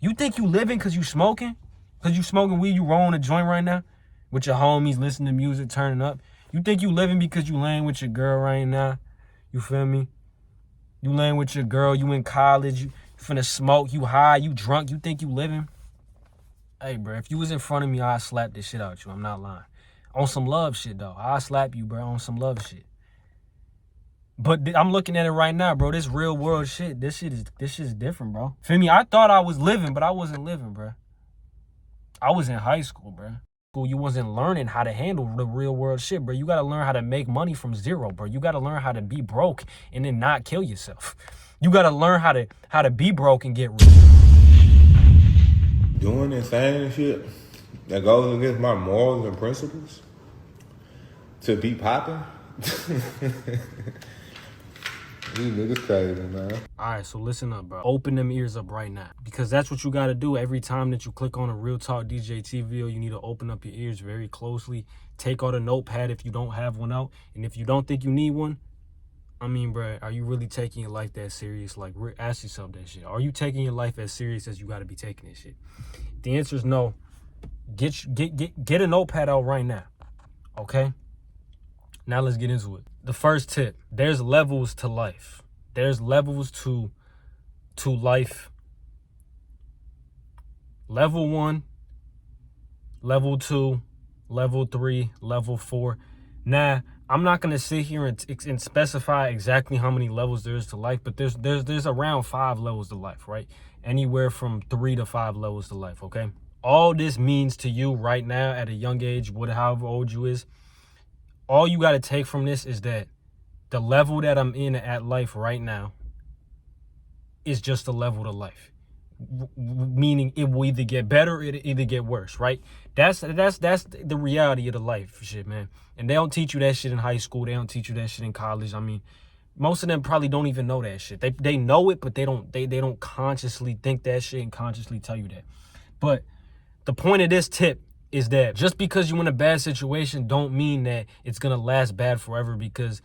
You think you living because you smoking? Because you smoking weed, you rolling a joint right now? With your homies, listening to music, turning up? You think you living because you laying with your girl right now? You feel me? You laying with your girl, you in college, you finna smoke, you high, you drunk, you think you living? Hey, bro, if you was in front of me, I'd slap this shit out you. I'm not lying. On some love shit, though. I'll slap you, bro, on some love shit. But I'm looking at it right now, bro. This real world shit, this shit is different, bro. Feel me? I thought I was living, but I wasn't living, bro. I was in high school, bro. You wasn't learning how to handle the real world shit, bro. You gotta learn how to make money from zero, bro. You gotta learn how to be broke and then not kill yourself. You gotta learn how to be broke and get rich. Doing insane shit that goes against my morals and principles to be popping. These niggas crazy, man. All right, so listen up, bro. Open them ears up right now, because that's what you got to do every time that you click on a Real Talk DJT video. You need to open up your ears very closely. Take out a notepad if you don't have one out. And if you don't think you need one, I mean, bro, are you really taking your life that serious? Like, ask yourself that shit. Are you taking your life as serious as you got to be taking this shit? If the answer is no, get a notepad out right now, okay? Now let's get into it. The first tip, there's levels to life. There's levels to life. Level 1, level 2, level 3, level 4. Now, I'm not going to sit here and specify exactly how many levels there is to life, but there's around 5 levels to life, right? Anywhere from 3 to 5 levels to life, okay? All this means to you right now at a young age, however old you is, all you got to take from this is that the level that I'm in at life right now is just a level to life. Meaning it will either get better or it'll either get worse, right? That's the reality of the life shit, man. And they don't teach you that shit in high school. They don't teach you that shit in college. I mean, most of them probably don't even know that shit. They know it, but they don't consciously think that shit and consciously tell you that. But the point of this tip is that just because you're in a bad situation don't mean that it's going to last bad forever, because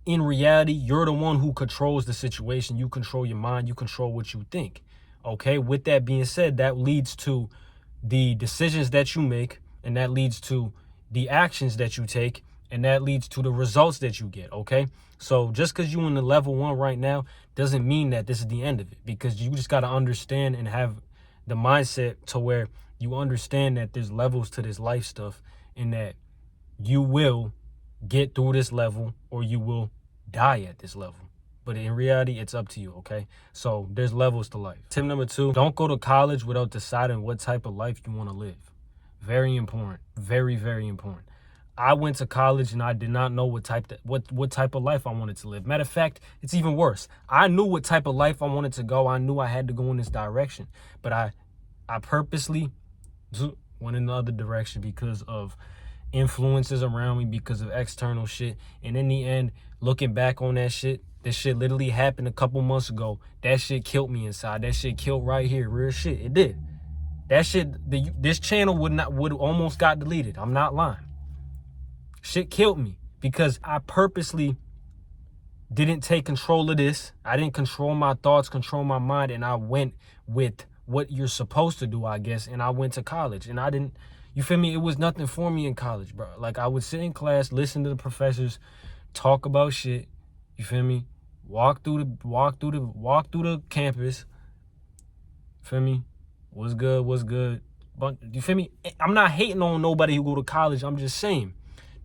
in reality, you're the one who controls the situation. You control your mind. You control what you think. Okay, with that being said, that leads to the decisions that you make, and that leads to the actions that you take, and that leads to the results that you get, okay? So just because you're in the level 1 right now doesn't mean that this is the end of it, because you just got to understand and have the mindset to where you understand that there's levels to this life stuff, and that you will get through this level or you will die at this level. But in reality, it's up to you, okay? So there's levels to life. Tip number 2, don't go to college without deciding what type of life you want to live. Very important. Very, very important. I went to college and I did not know what type of life I wanted to live. Matter of fact, it's even worse. I knew what type of life I wanted to go. I knew I had to go in this direction. But I purposely went in the other direction because of influences around me, because of external shit. And in the end, looking back on that shit, this shit literally happened a couple months ago. That shit killed me inside. That shit killed right here. Real shit. It did. That shit, this channel would almost got deleted. I'm not lying. Shit killed me because I purposely didn't take control of this. I didn't control my thoughts, control my mind, and I went with what you're supposed to do, I guess. And I went to college, and I didn't, you feel me? It was nothing for me in college, bro. Like, I would sit in class, listen to the professors, talk about shit. You feel me? Walk through the campus. Feel me? What's good? But you feel me? I'm not hating on nobody who go to college. I'm just saying,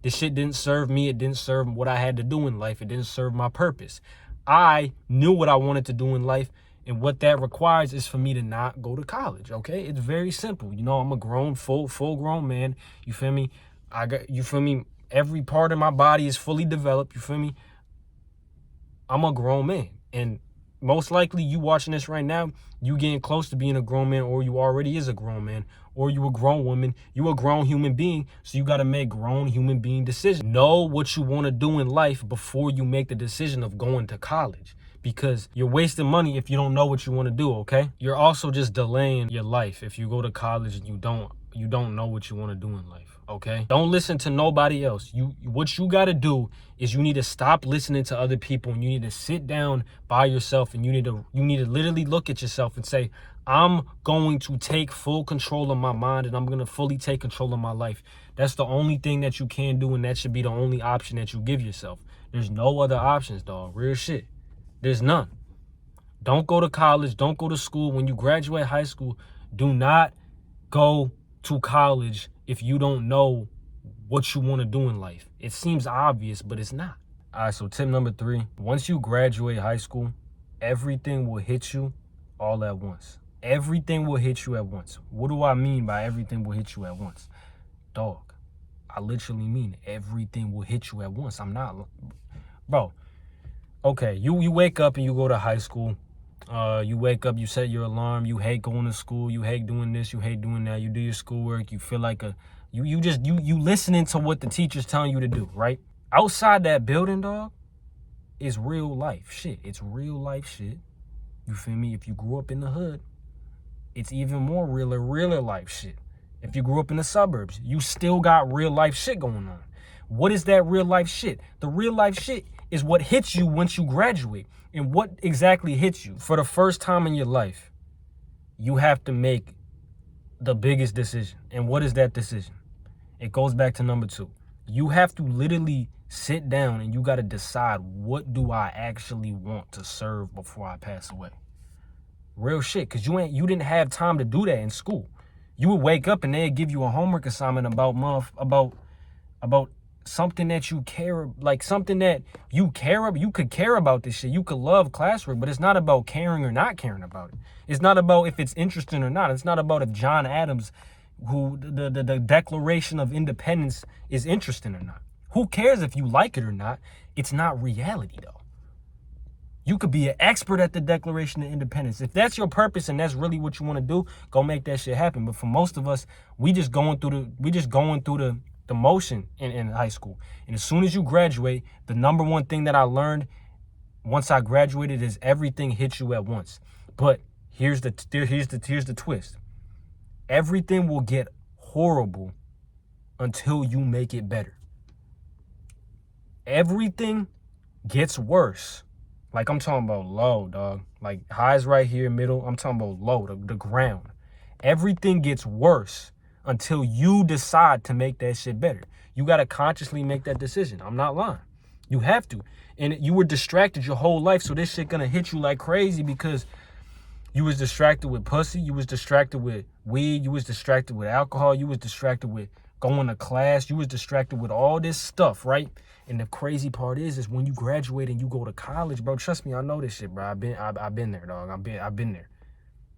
this shit didn't serve me. It didn't serve what I had to do in life. It didn't serve my purpose. I knew what I wanted to do in life, and what that requires is for me to not go to college. Okay, it's very simple. You know, I'm a grown, full grown man. You feel me? You feel me? Every part of my body is fully developed. You feel me? I'm a grown man, and most likely you watching this right now, you getting close to being a grown man, or you already is a grown man, or you a grown woman, you a grown human being. So you got to make grown human being decisions. Know what you want to do in life before you make the decision of going to college, because you're wasting money if you don't know what you want to do, okay? You're also just delaying your life if you go to college and you don't you don't know what you want to do in life, okay? Don't listen to nobody else. What you got to do is you need to stop listening to other people, and you need to sit down by yourself, and you need to literally look at yourself and say, I'm going to take full control of my mind, and I'm going to fully take control of my life. That's the only thing that you can do, and that should be the only option that you give yourself. There's no other options, dog. Real shit. There's none. Don't go to college. Don't go to school. When you graduate high school, do not go to college if you don't know what you want to do in life. It seems obvious, but it's not. All right, so tip number 3. Once you graduate high school, everything will hit you all at once. Everything will hit you at once. What do I mean by everything will hit you at once? Dog, I literally mean everything will hit you at once. I'm not... Bro, okay, you wake up and you go to high school. You wake up, you set your alarm, you hate going to school, you hate doing this, you hate doing that, you do your schoolwork, you feel like you listening to what the teacher's telling you to do, right? Outside that building, dog, is real life shit. It's real life shit. You feel me? If you grew up in the hood, it's even more realer life shit. If you grew up in the suburbs, you still got real life shit going on. What is that real life shit? The real life shit is what hits you once you graduate. And what exactly hits you? For the first time in your life, you have to make the biggest decision. And what is that decision? It goes back to number 2. You have to literally sit down and you got to decide, what do I actually want to serve before I pass away? Real shit, because you didn't have time to do that in school. You would wake up and they'd give you a homework assignment about something that you care, like something that you care about. You could care about this shit. You could love classwork, but it's not about caring or not caring about it. It's not about if it's interesting or not. It's not about if John Adams, who the Declaration of Independence, is interesting or not. Who cares if you like it or not? It's not reality, though. You could be an expert at the Declaration of Independence. If that's your purpose and that's really what you want to do, go make that shit happen. But for most of us, we just going through the motion in high school. And as soon as you graduate, the number one thing that I learned once I graduated is everything hits you at once. But here's the twist. Everything will get horrible until you make it better. Everything gets worse. Like, I'm talking about low, dog. Like, highs right here, middle. I'm talking about low, the ground. Everything gets worse until you decide to make that shit better. You got to consciously make that decision. I'm not lying. You have to. And you were distracted your whole life, so this shit gonna hit you like crazy because you was distracted with pussy. You was distracted with weed. You was distracted with alcohol. You was distracted with going to class. You was distracted with all this stuff, right? And the crazy part is when you graduate and you go to college, bro, trust me, I know this shit, bro. I've been there, dog. I've been there.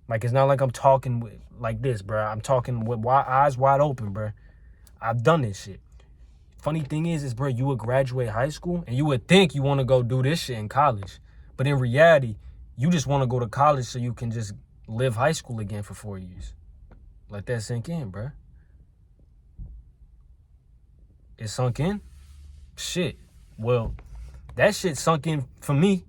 Like, it's not like I'm talking like this, bro. I'm talking with eyes wide open, bro. I've done this shit. Funny thing is, bro, you would graduate high school and you would think you want to go do this shit in college. But in reality, you just want to go to college so you can just live high school again for 4 years. Let that sink in, bro. It sunk in? Shit. Well, that shit sunk in for me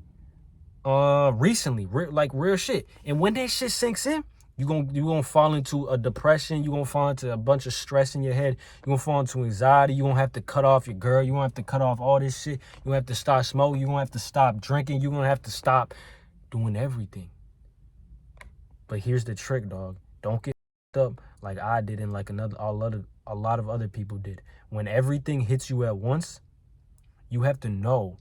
recently, like real shit. And when that shit sinks in, you're gonna fall into a depression. You're gonna fall into a bunch of stress in your head. You're gonna fall into anxiety. You're gonna have to cut off your girl. You're gonna have to cut off all this shit. You're gonna have to stop smoking. You're gonna have to stop drinking. You're gonna have to stop doing everything. But here's the trick, dog. Don't get up like I did and like a lot of other people did. When everything hits you at once, you have to know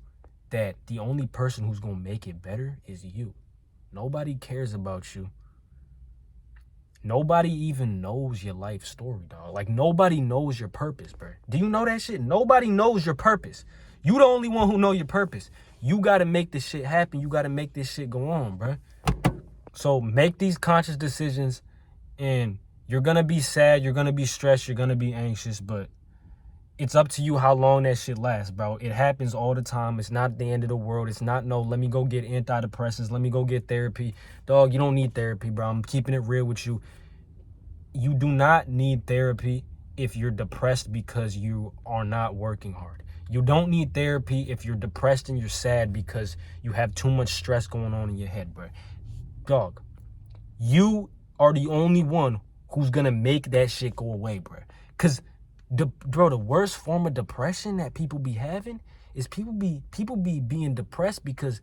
that the only person who's gonna make it better is you. Nobody cares about you. Nobody even knows your life story, dog. Like, nobody knows your purpose, bro. Do you know that shit? Nobody knows your purpose. You the only one who know your purpose. You got to make this shit happen. You got to make this shit go on, bro. So make these conscious decisions, and you're going to be sad. You're going to be stressed. You're going to be anxious, but it's up to you how long that shit lasts, bro. It happens all the time. It's not the end of the world. It's not, no, let me go get antidepressants. Let me go get therapy. Dog, you don't need therapy, bro. I'm keeping it real with you. You do not need therapy if you're depressed because you are not working hard. You don't need therapy if you're depressed and you're sad because you have too much stress going on in your head, bro. Dog, you are the only one who's gonna make that shit go away, bro. Cause the worst form of depression that people be having is people be being depressed because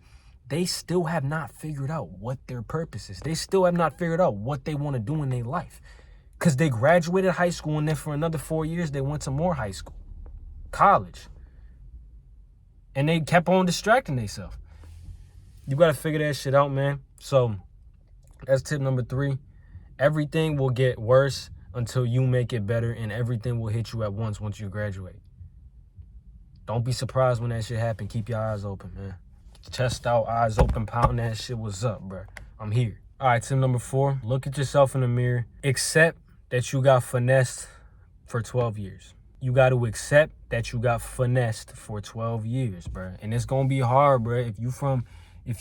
they still have not figured out what their purpose is. They still have not figured out what they want to do in their life. Cause they graduated high school and then for another 4 years they went to more high school, college. And they kept on distracting themselves. You gotta figure that shit out, man. So that's tip number 3. Everything will get worse until you make it better, and everything will hit you at once you graduate. Don't be surprised when that shit happen. Keep your eyes open, man. Chest out, eyes open, pound that shit. What's up, bro? I'm here. All right, tip number 4. Look at yourself in the mirror. Accept that you got finessed for 12 years. You got to accept that you got finessed for 12 years, bro. And it's going to be hard, bro. If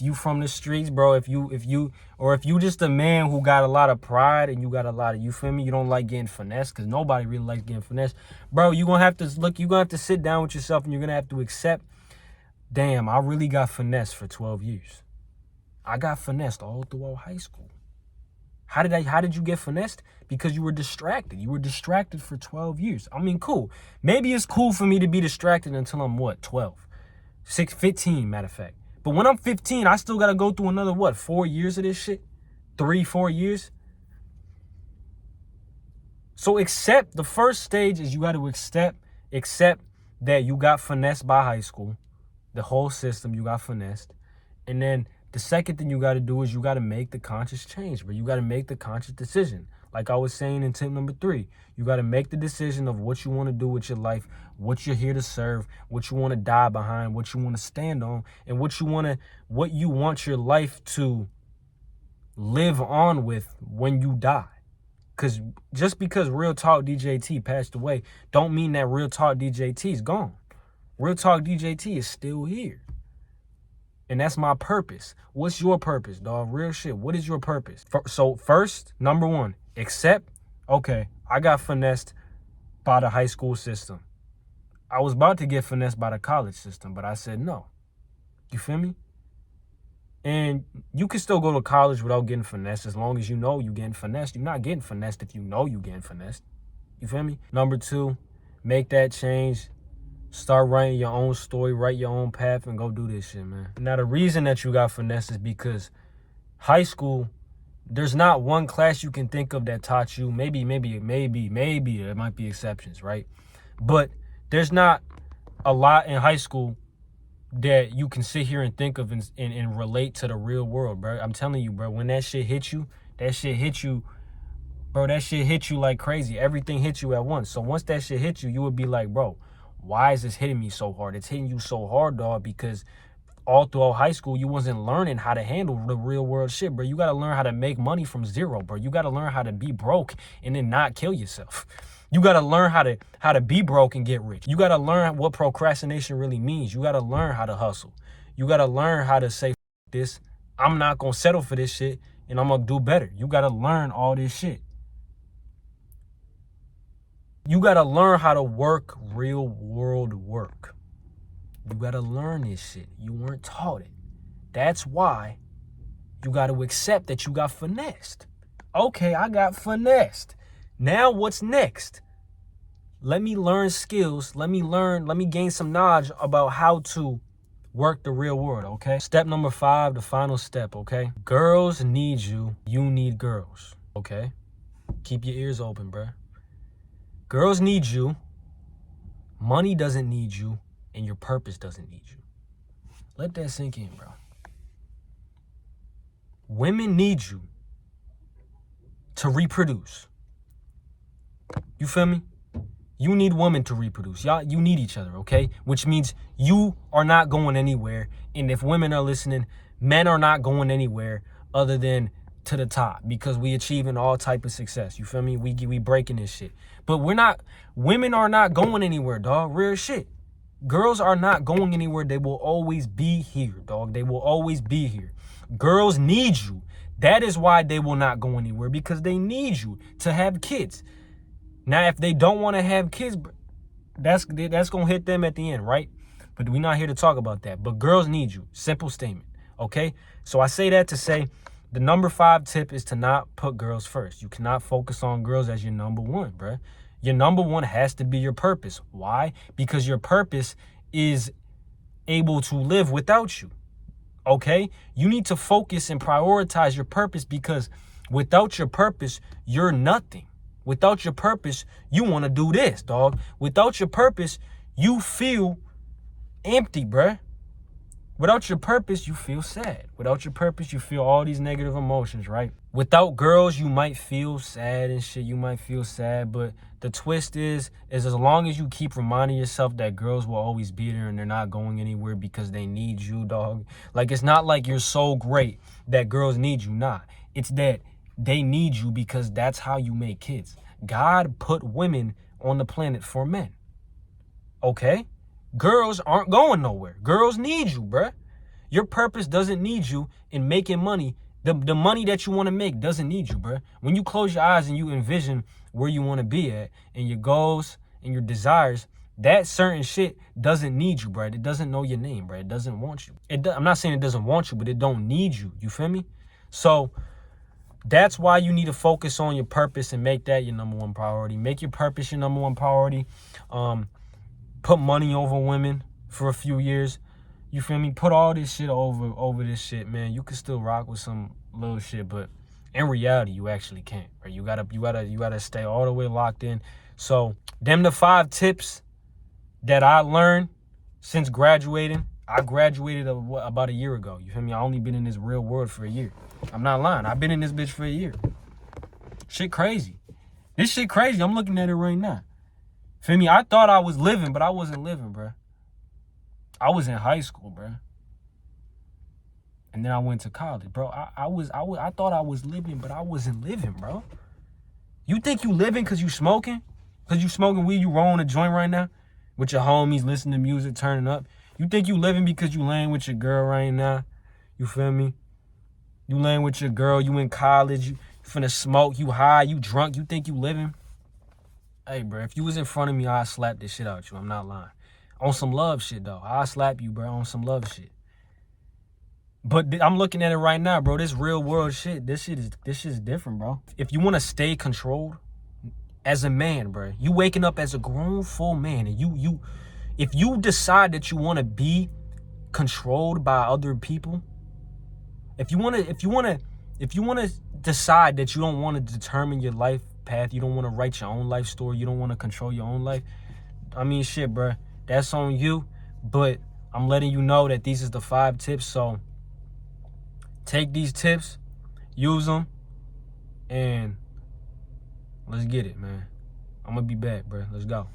you from the streets, bro, if you just a man who got a lot of pride and you got a lot of, you feel me? You don't like getting finessed, because nobody really likes getting finessed. Bro, you're going to have to sit down with yourself and you're going to have to accept, damn, I really got finessed for 12 years. I got finessed all throughout high school. How did you get finessed? Because you were distracted. You were distracted for 12 years. I mean, cool. Maybe it's cool for me to be distracted until I'm 12? 15, matter of fact. But when I'm 15, I still got to go through another, 4 years of this shit? 3-4 years? So the first stage is you got to accept that you got finessed by high school. The whole system, you got finessed. And then the second thing you got to do is you got to make the conscious change, but you got to make the conscious decision. Like I was saying in tip number 3, you got to make the decision of what you want to do with your life, what you're here to serve, what you want to die behind, what you want to stand on, and what you want your life to live on with when you die. Because just because Real Talk DJT passed away don't mean that Real Talk DJT is gone. Real Talk DJT is still here. And that's my purpose. What's your purpose, dog? Real shit. What is your purpose? So first, number 1, accept, okay, I got finessed by the high school system. I was about to get finessed by the college system, but I said no. You feel me? And you can still go to college without getting finessed as long as you know you're getting finessed. You're not getting finessed if you know you're getting finessed. You feel me? Number 2, make that change. Start writing your own story, write your own path, and go do this shit, man. Now, the reason that you got finesse is because high school, there's not one class you can think of that taught you. Maybe there might be exceptions, right? But there's not a lot in high school that you can sit here and think of and relate to the real world, bro. I'm telling you, bro, when that shit hit you, bro, that shit hit you like crazy. Everything hit you at once. So once that shit hit you, you would be like, bro, why is this hitting me so hard? It's hitting you so hard, dog, because all throughout high school, you wasn't learning how to handle the real world shit, bro. You got to learn how to make money from zero, bro. You got to learn how to be broke and then not kill yourself. You got to learn how to be broke and get rich. You got to learn what procrastination really means. You got to learn how to hustle. You got to learn how to say, this, I'm not going to settle for this shit and I'm going to do better. You got to learn all this shit. You got to learn how to work real world work. You got to learn this shit. You weren't taught it. That's why you got to accept that you got finessed. Okay, I got finessed. Now what's next? Let me learn skills. Let me gain some knowledge about how to work the real world, okay? Step number 5, the final step, okay? Girls need you. You need girls, okay? Keep your ears open, bruh. Girls need you, money doesn't need you, and your purpose doesn't need you. Let that sink in, bro. Women need you to reproduce. You feel me? You need women to reproduce. Y'all, you need each other, okay? Which means you are not going anywhere. And if women are listening, men are not going anywhere other than to the top, because we achieving all type of success. You feel me? We breaking this shit. But women are not going anywhere, dog. Real shit. Girls are not going anywhere. They will always be here, dog. They will always be here. Girls need you. That is why they will not go anywhere, because they need you to have kids. Now, if they don't want to have kids, that's going to hit them at the end, right? But we're not here to talk about that. But girls need you. Simple statement, okay? So I say that to say The number 5 tip is to not put girls first. You cannot focus on girls as your number one, bruh. Your number one has to be your purpose. Why? Because your purpose is able to live without you. Okay? You need to focus and prioritize your purpose, because without your purpose, you're nothing. Without your purpose, you want to do this, dog. Without your purpose, you feel empty, bruh. Without your purpose, you feel sad. Without your purpose, you feel all these negative emotions, right? Without girls, you might feel sad and shit. You might feel sad, but the twist is as long as you keep reminding yourself that girls will always be there and they're not going anywhere because they need you, dog. Like, it's not like you're so great that girls need you. Nah, it's that they need you because that's how you make kids. God put women on the planet for men. Okay? Girls aren't going nowhere. Girls need you, bruh. Your purpose doesn't need you in making money. The money that you want to make doesn't need you, bruh. When you close your eyes and you envision where you want to be at and your goals and your desires, that certain shit doesn't need you, bruh. It doesn't know your name, bruh. It doesn't want you. I'm not saying it doesn't want you, but it don't need you. You feel me? So that's why you need to focus on your purpose and make that your number one priority. Make your purpose your number one priority. Put money over women for a few years. You feel me? Put all this shit over this shit, man. You can still rock with some little shit, but in reality, you actually can't. Right? You gotta stay all the way locked in. So, them the 5 tips that I learned since graduating. I graduated about a year ago. You feel me? I only been in this real world for a year. I'm not lying. I've been in this bitch for a year. Shit crazy. This shit crazy. I'm looking at it right now. Feel me? I thought I was living, but I wasn't living, bro. I was in high school, bro. And then I went to college, bro. I thought I was living, but I wasn't living, bro. You think you living because you smoking? Because you smoking weed, you rolling a joint right now? With your homies, listening to music, turning up? You think you living because you laying with your girl right now? You feel me? You laying with your girl, you in college, you finna smoke, you high, you drunk, you think you living? Hey, bro, if you was in front of me, I'd slap this shit out you. I'm not lying. On some love shit, though. I'll slap you, bro, on some love shit. But I'm looking at it right now, bro. This real world shit, this shit is different, bro. If you want to stay controlled as a man, bro, you waking up as a grown, full man, and if you decide that you want to be controlled by other people, if you want to decide that you don't want to determine your life path, you don't want to write your own life story, you don't want to control your own life, I mean, shit, bro, that's on you. But I'm letting you know that these is the 5 tips. So take these tips, use them, and let's get it, man. I'm gonna be back, bro. Let's go.